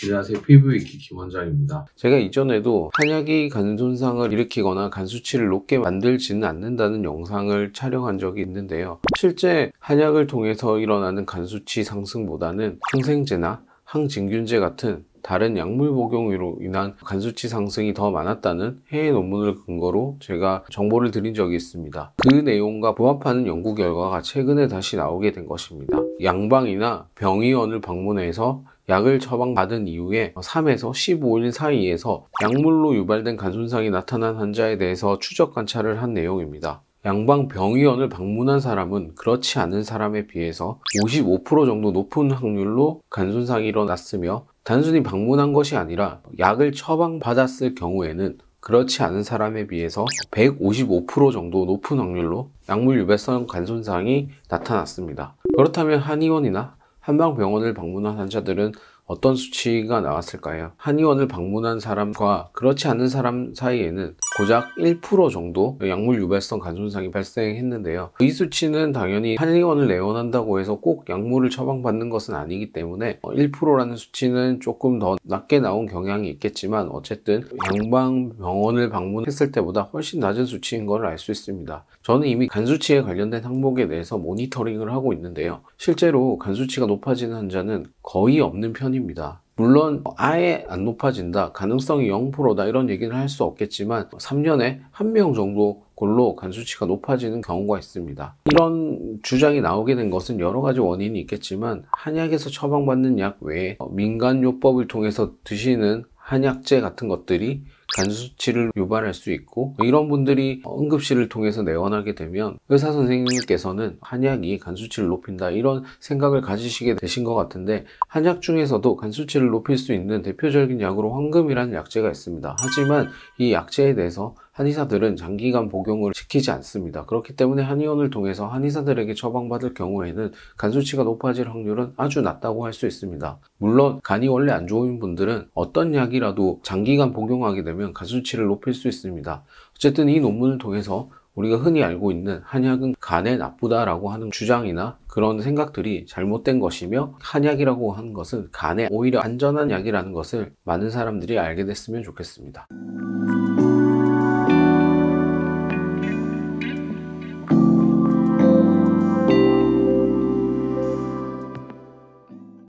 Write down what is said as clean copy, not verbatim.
안녕하세요. 피부위키 김원장입니다. 제가 이전에도 한약이 간 손상을 일으키거나 간 수치를 높게 만들지는 않는다는 영상을 촬영한 적이 있는데요. 실제 한약을 통해서 일어나는 간 수치 상승보다는 항생제나 항진균제 같은 다른 약물 복용으로 인한 간 수치 상승이 더 많았다는 해외 논문을 근거로 제가 정보를 드린 적이 있습니다. 그 내용과 부합하는 연구 결과가 최근에 다시 나오게 된 것입니다. 양방이나 병의원을 방문해서 약을 처방받은 이후에 3에서 15일 사이에서 약물로 유발된 간 손상이 나타난 환자에 대해서 추적 관찰을 한 내용입니다. 양방병의원을 방문한 사람은 그렇지 않은 사람에 비해서 55% 정도 높은 확률로 간 손상이 일어났으며, 단순히 방문한 것이 아니라 약을 처방받았을 경우에는 그렇지 않은 사람에 비해서 155% 정도 높은 확률로 약물 유발성 간 손상이 나타났습니다. 그렇다면 한의원이나 한방병원을 방문한 환자들은 어떤 수치가 나왔을까요? 한의원을 방문한 사람과 그렇지 않은 사람 사이에는 고작 1% 정도 약물 유발성 간 손상이 발생했는데요. 이 수치는 당연히 한의원을 내원한다고 해서 꼭 약물을 처방받는 것은 아니기 때문에 1%라는 수치는 조금 더 낮게 나온 경향이 있겠지만, 어쨌든 양방병원을 방문했을 때보다 훨씬 낮은 수치인 걸 알 수 있습니다. 저는 이미 간 수치에 관련된 항목에 대해서 모니터링을 하고 있는데요. 실제로 간 수치가 높아지는 환자는 거의 없는 편입니다. 물론 아예 안 높아진다, 가능성이 0%다 이런 얘기는 할 수 없겠지만 3년에 1명 정도 골로 간 수치가 높아지는 경우가 있습니다. 이런 주장이 나오게 된 것은 여러 가지 원인이 있겠지만, 한약에서 처방받는 약 외에 민간요법을 통해서 드시는 한약재 같은 것들이 간 수치를 유발할 수 있고, 이런 분들이 응급실을 통해서 내원하게 되면 의사 선생님께서는 한약이 간 수치를 높인다 이런 생각을 가지시게 되신 것 같은데, 한약 중에서도 간 수치를 높일 수 있는 대표적인 약으로 황금이라는 약재가 있습니다. 하지만 이 약재에 대해서 한의사들은 장기간 복용을 시키지 않습니다. 그렇기 때문에 한의원을 통해서 한의사들에게 처방받을 경우에는 간 수치가 높아질 확률은 아주 낮다고 할 수 있습니다. 물론 간이 원래 안 좋은 분들은 어떤 약이라도 장기간 복용하게 되면 간 수치를 높일 수 있습니다. 어쨌든 이 논문을 통해서 우리가 흔히 알고 있는 한약은 간에 나쁘다라고 하는 주장이나 그런 생각들이 잘못된 것이며, 한약이라고 하는 것은 간에 오히려 안전한 약이라는 것을 많은 사람들이 알게 됐으면 좋겠습니다.